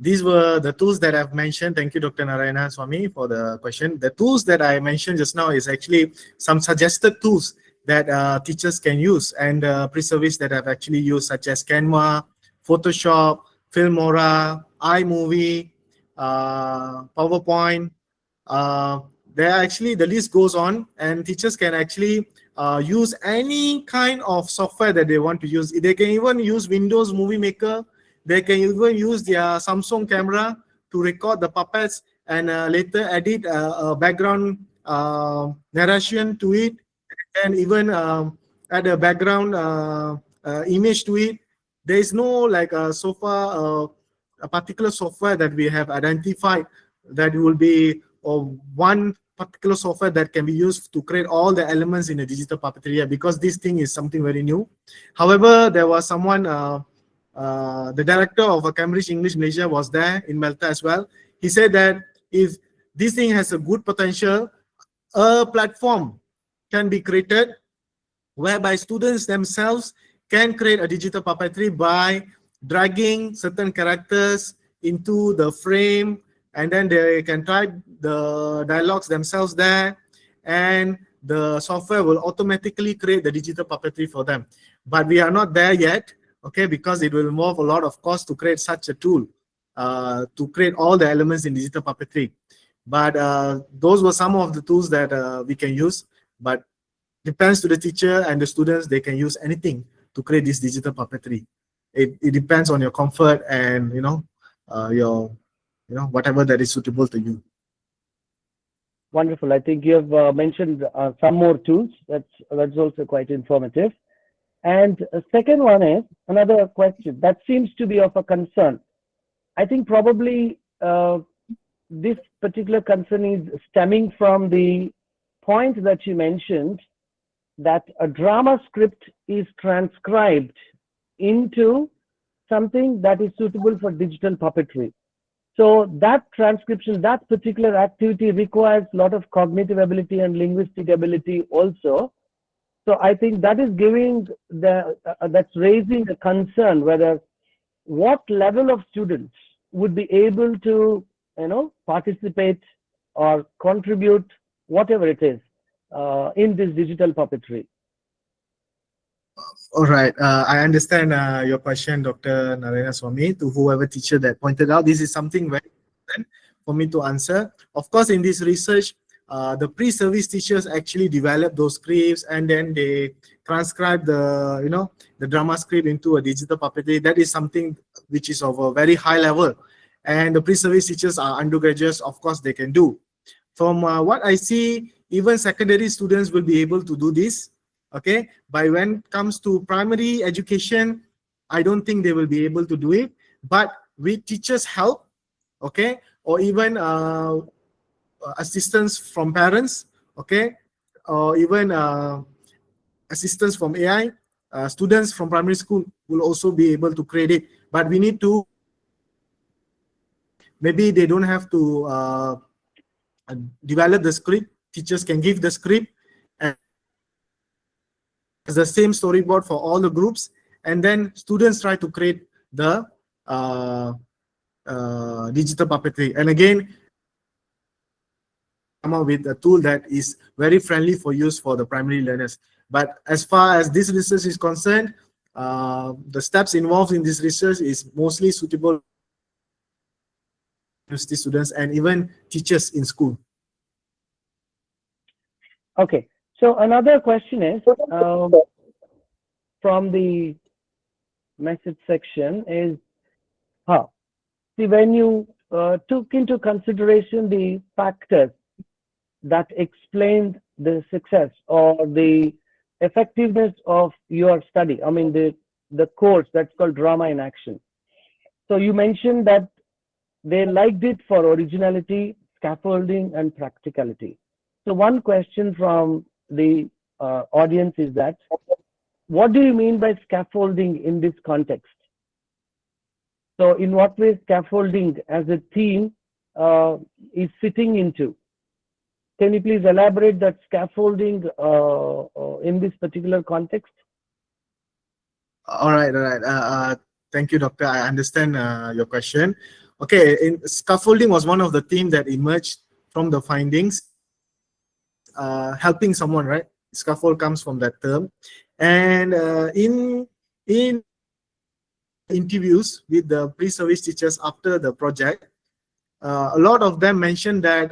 these were the tools that I've mentioned. Thank you, Dr. Narayana Swami, for the question. The tools that I mentioned just now is actually some suggested tools that teachers can use, and pre-service that I've actually used, such as Canva, Photoshop, Filmora, iMovie, PowerPoint. There actually, the list goes on, and teachers can actually use any kind of software that they want to use. They can even use Windows Movie Maker. They can even use their Samsung camera to record the puppets and later edit a background narration to it, and even add a background image to it. There is no so far a particular software that we have identified that will be one particular software that can be used to create all the elements in a digital puppetry, because this thing is something very new. However, there was someone, the director of Cambridge English Malaysia was there in Malta as well. He said that if this thing has a good potential, a platform can be created whereby students themselves can create a digital puppetry by dragging certain characters into the frame, and then they can type the dialogues themselves there, and the software will automatically create the digital puppetry for them. But we are not there yet, okay, because it will involve a lot of cost to create such a tool, to create all the elements in digital puppetry. But those were some of the tools that we can use, but depends to the teacher and the students. They can use anything to create this digital puppetry. It depends on your comfort and your whatever that is suitable to you. Wonderful. I think you have mentioned some more tools. That's also quite informative. And a second one is another question that seems to be of a concern. I think probably this particular concern is stemming from the point that you mentioned, that a drama script is transcribed into something that is suitable for digital puppetry. So that transcription, that particular activity requires a lot of cognitive ability and linguistic ability also. So I think that is giving that's raising a concern whether what level of students would be able to participate or contribute, whatever it is, in this digital puppetry. All right, I understand your question, Dr. Narayana Swamy, to whoever teacher that pointed out. This is something very important for me to answer. Of course, in this research, the pre-service teachers actually develop those scripts, and then they transcribe the drama script into a digital puppetry. That is something which is of a very high level, and the pre-service teachers are undergraduates. Of course, they can do. From what I see, even secondary students will be able to do this. Okay, but when it comes to primary education, I don't think they will be able to do it. But with teachers' help, okay, or even assistance from parents, okay, or even assistance from AI, students from primary school will also be able to create it. But we need to, maybe they don't have to develop the script. Teachers can give the script and the same storyboard for all the groups, and then students try to create the digital puppetry. And again, come up with a tool that is very friendly for use for the primary learners. But as far as this research is concerned, the steps involved in this research is mostly suitable for university students and even teachers in school. Okay, so another question is from the message section is, see, when you took into consideration the factors that explained the success or the effectiveness of your study, I mean the course that's called Drama in Action. So you mentioned that they liked it for originality, scaffolding, and practicality. So one question from the audience is that, what do you mean by scaffolding in this context? So in what way scaffolding as a theme is fitting into? Can you please elaborate that scaffolding in this particular context? All right. Thank you, Doctor. I understand your question. Okay, scaffolding was one of the themes that emerged from the findings. Helping someone, right? Scaffold comes from that term. And in interviews with the pre-service teachers after the project, a lot of them mentioned that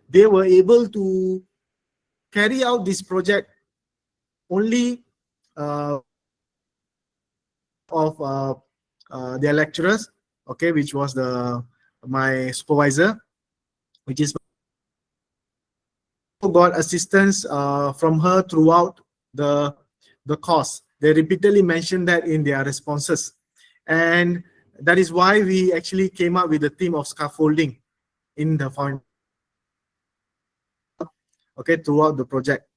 they were able to carry out this project only of their lecturers, okay, which was my supervisor, which is got assistance from her throughout the course. They repeatedly mentioned that in their responses, and that is why we actually came up with the theme of scaffolding in the foundation. okay, throughout the project.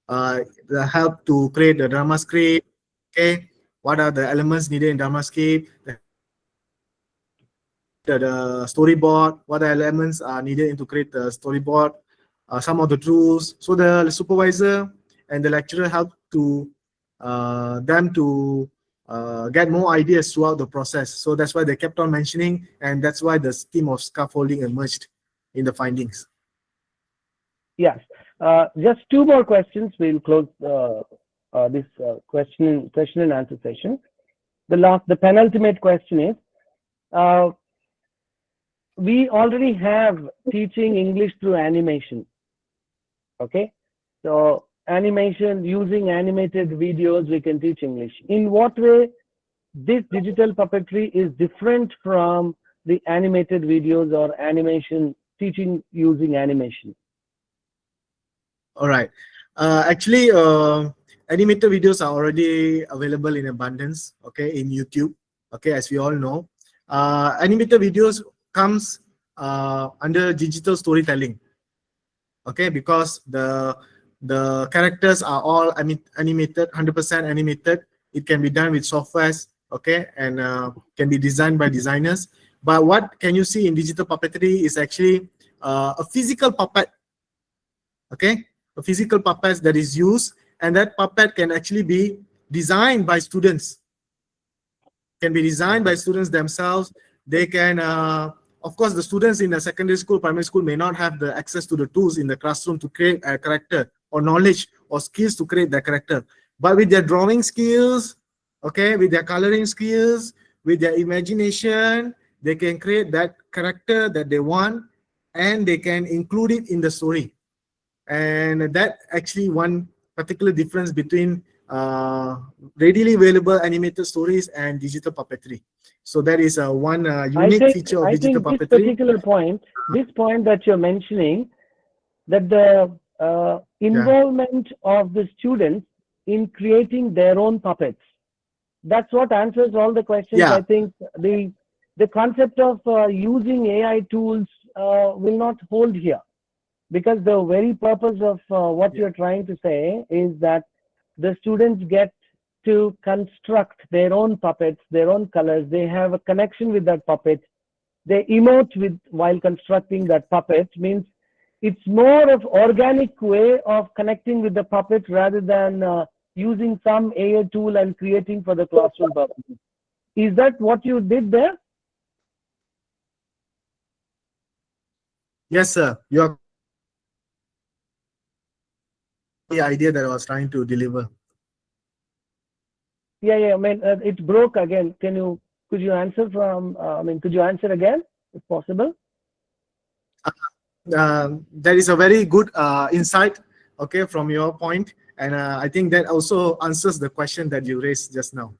The help to create the drama script, okay, what are the elements needed in drama script, the storyboard, what elements are needed to create the storyboard, some of the tools. So the supervisor and the lecturer help to them to get more ideas throughout the process. So that's why they kept on mentioning, and that's why the scheme of scaffolding emerged in the findings. Yes. Just two more questions. We'll close this question and answer session. The penultimate question is, we already have teaching English through animation. Okay, so animation, using animated videos, we can teach English. In what way this digital puppetry is different from the animated videos or animation teaching using animation? All right. Actually, animated videos are already available in abundance, okay, in YouTube, okay, as we all know. Animated videos comes under digital storytelling, okay, because the characters are all animated, 100% animated. It can be done with softwares, okay, and can be designed by designers. But what can you see in digital puppetry is actually a physical puppet, okay, a physical puppet that is used, and that puppet can actually be designed by students. Can be designed by students themselves. They can, of course, the students in a secondary school, primary school may not have the access to the tools in the classroom to create a character, or knowledge or skills to create that character. But with their drawing skills, okay, with their coloring skills, with their imagination, they can create that character that they want, and they can include it in the story. And that actually one particular difference between readily available animated stories and digital puppetry. So that is one unique feature of digital puppetry. This particular point, this point that you're mentioning, that the involvement of the students in creating their own puppets, that's what answers all the questions. Yeah. I think the concept of using AI tools will not hold here, because the very purpose of what you're trying to say is that the students get to construct their own puppets, their own colors. They have a connection with that puppet. They emote with while constructing that puppet. Means it's more of organic way of connecting with the puppet rather than using some AI tool and creating for the classroom purposes. Is that what you did there? Yes, sir. You're the idea that I was trying to deliver. Yeah. I mean, it broke again. Could you answer from? Could you answer again, if possible? That is a very good insight, okay, from your point, and I think that also answers the question that you raised just now.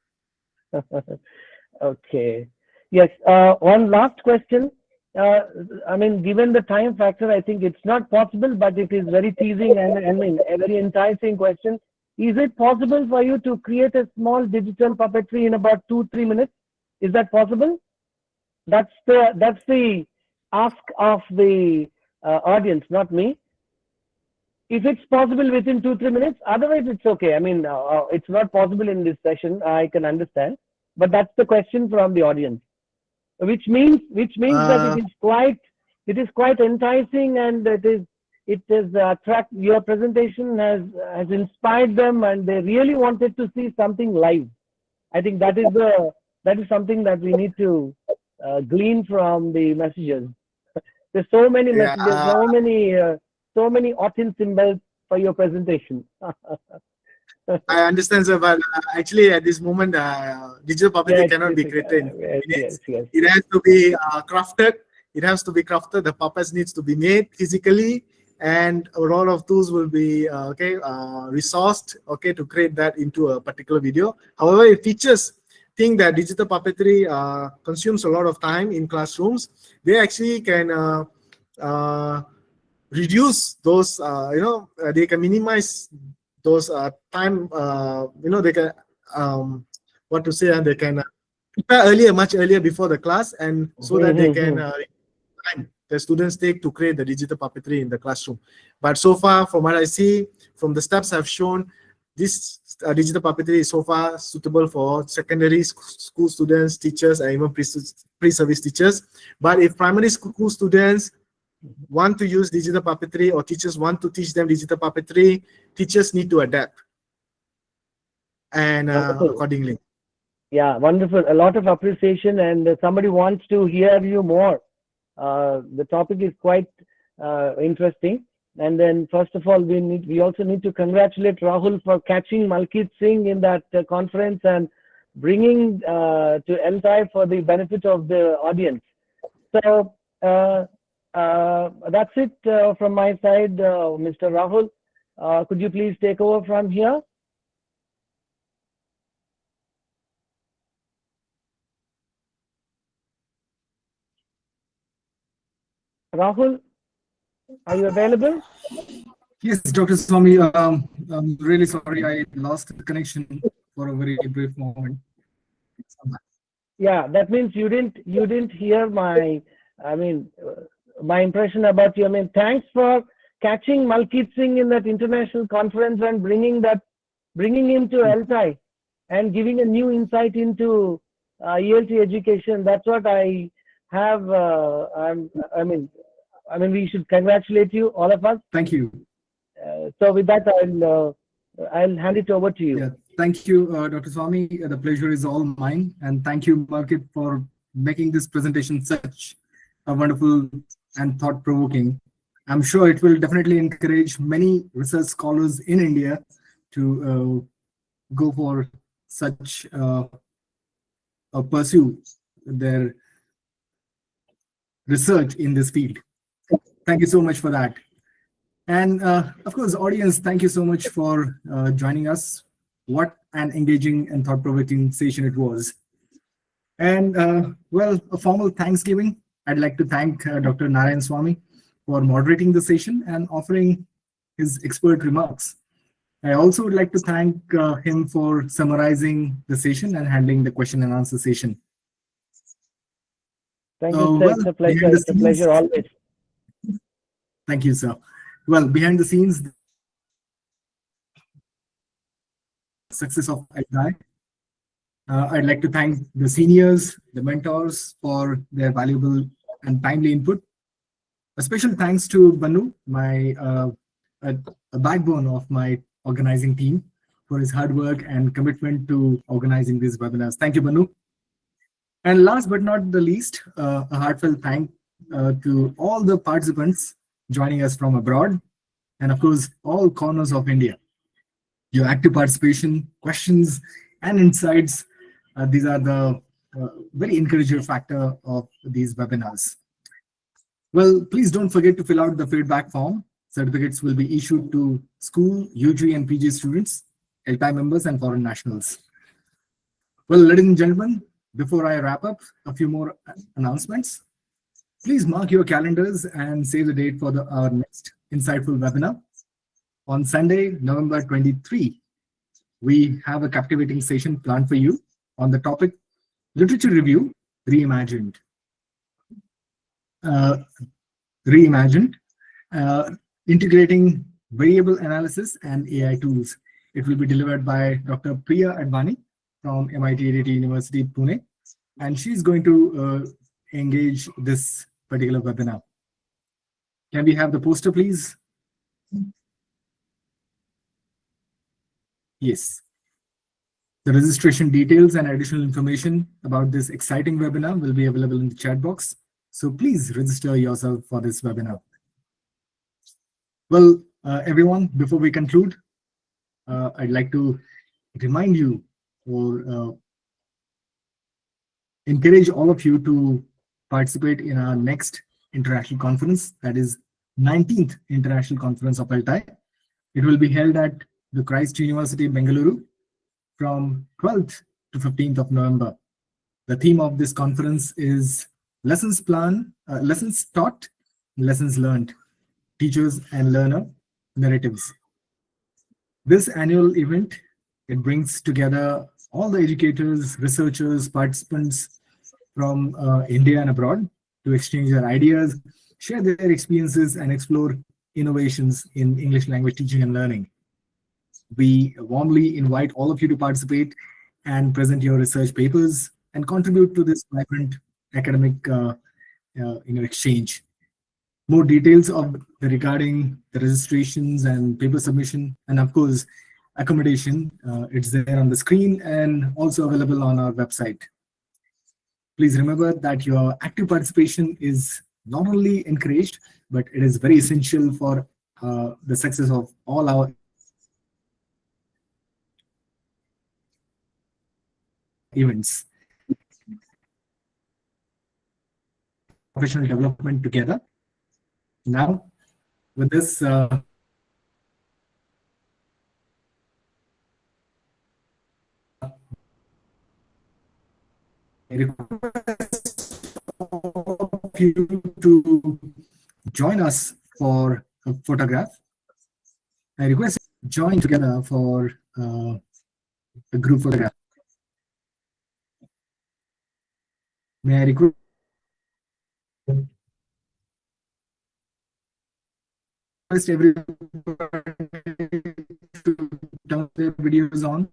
Okay. Yes. One last question. Given the time factor, I think it's not possible, but it is very teasing and a very enticing question. Is it possible for you to create a small digital puppetry in about 2-3 minutes? Is that possible? That's the ask of the audience, not me. If it's possible within 2-3 minutes, otherwise it's okay. It's not possible in this session. I can understand, but that's the question from the audience, which means that it is quite enticing, and it is your presentation has inspired them, and they really wanted to see something live. I think that is something that we need to glean from the messages. There's so many messages, so many audience symbols for your presentation. I understand, sir, but actually at this moment, digital puppetry cannot be created in minutes. Yes. It has to be crafted. It has to be crafted. The puppets needs to be made physically, and a lot of tools will be resourced, okay, to create that into a particular video. However, it features think that digital puppetry consumes a lot of time in classrooms. They actually can reduce those, they can minimize those time, they can, what to say, they can prepare much earlier before the class, and so that they can time the students take to create the digital puppetry in the classroom. But so far, from what I see, from the steps I've shown, this digital puppetry is so far suitable for secondary school students, teachers, and even pre-service teachers. But if primary school students want to use digital puppetry, or teachers want to teach them digital puppetry, teachers need to adapt and accordingly. Yeah, wonderful. A lot of appreciation, and somebody wants to hear you more. The topic is quite interesting. And then, first of all, we also need to congratulate Rahul for catching Malkit Singh in that conference and bringing to ELTAI for the benefit of the audience. So that's it from my side, Mr. Rahul. Could you please take over from here? Rahul, are you available? Yes, Dr. Swami, I'm really sorry I lost the connection for a very brief moment. Yeah, that means you didn't hear my, my impression about you. I mean, thanks for catching Malkit Singh in that international conference and bringing him to ELTAI and giving a new insight into ELT education. That's what I have. We should congratulate you, all of us. Thank you. So with that, I'll hand it over to you. Yeah, thank you, Dr. Swami. The pleasure is all mine, and thank you, Malkit, for making this presentation such a wonderful and thought-provoking. I'm sure it will definitely encourage many research scholars in India to go for such pursue their research in this field. Thank you so much for that. And of course, audience, thank you so much for joining us. What an engaging and thought-provoking session it was. And well, a formal Thanksgiving. I'd like to thank Dr. Narayan Swami for moderating the session and offering his expert remarks. I also would like to thank him for summarizing the session and handling the question and answer session. Thank you, sir. It's a pleasure. It's a pleasure always. Thank you, sir. Well, behind the scenes, success of ADDIE. I'd like to thank the seniors, the mentors for their valuable and timely input. A special thanks to Banu, a backbone of my organizing team, for his hard work and commitment to organizing these webinars. Thank you, Banu. And last but not the least, a heartfelt thank to all the participants joining us from abroad, and of course, all corners of India. Your active participation, questions, and insights, these are the very encouraging factor of these webinars. Well, please don't forget to fill out the feedback form. Certificates will be issued to school, UG, and PG students, ELTAI members, and foreign nationals. Well, ladies and gentlemen, before I wrap up, a few more announcements. Please mark your calendars and save the date for our next insightful webinar. On Sunday, November 23, we have a captivating session planned for you on the topic Literature Review Reimagined. Integrating variable analysis and AI tools. It will be delivered by Dr. Priya Advani from MIT ADDIE University, Pune, and she's going to engage this particular webinar. Can we have the poster, please? Yes. The registration details and additional information about this exciting webinar will be available in the chat box. So please register yourself for this webinar. Well, everyone, before we conclude, I'd like to remind you or encourage all of you to participate in our next international conference, that is 19th International Conference of ELTAI. It will be held at the Christ University, Bengaluru from 12th to 15th of November. The theme of this conference is lessons taught, lessons learned, teachers and learner narratives. This annual event, it brings together all the educators, researchers, participants from India and abroad to exchange their ideas, share their experiences, and explore innovations in English language teaching and learning. We warmly invite all of you to participate and present your research papers and contribute to this vibrant academic exchange. More details of regarding the registrations and paper submission, and of course accommodation, it's there on the screen and also available on our website. Please remember that your active participation is not only encouraged, but it is very essential for the success of all our events. Professional development together. Now, with this, I request you to join us for a photograph. I request you to join together for a group photograph. May I request everyone to turn their videos on?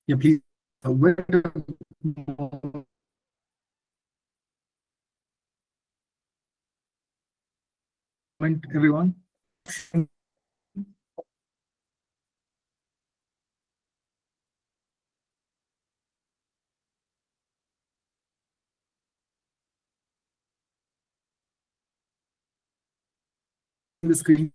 Yeah, please. Everyone. The screen.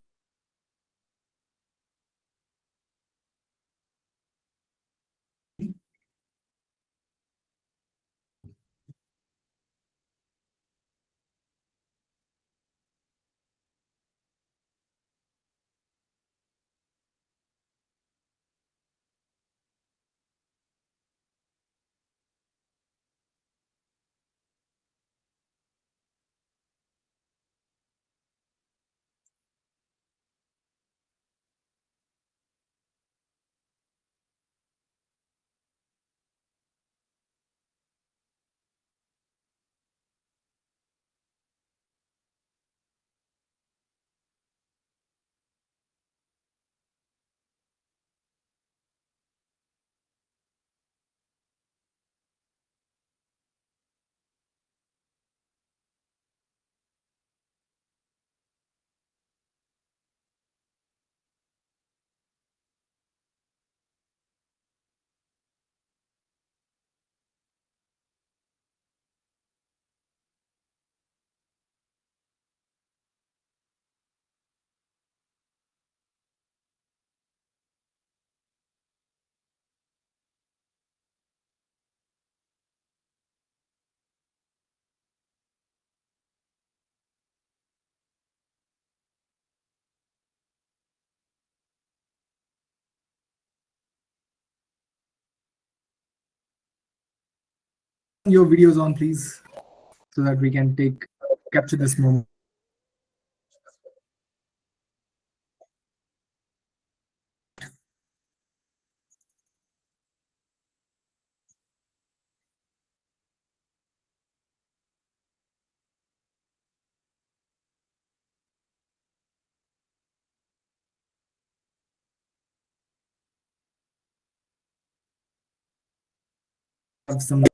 Your videos on, please, so that we can capture this moment. Have some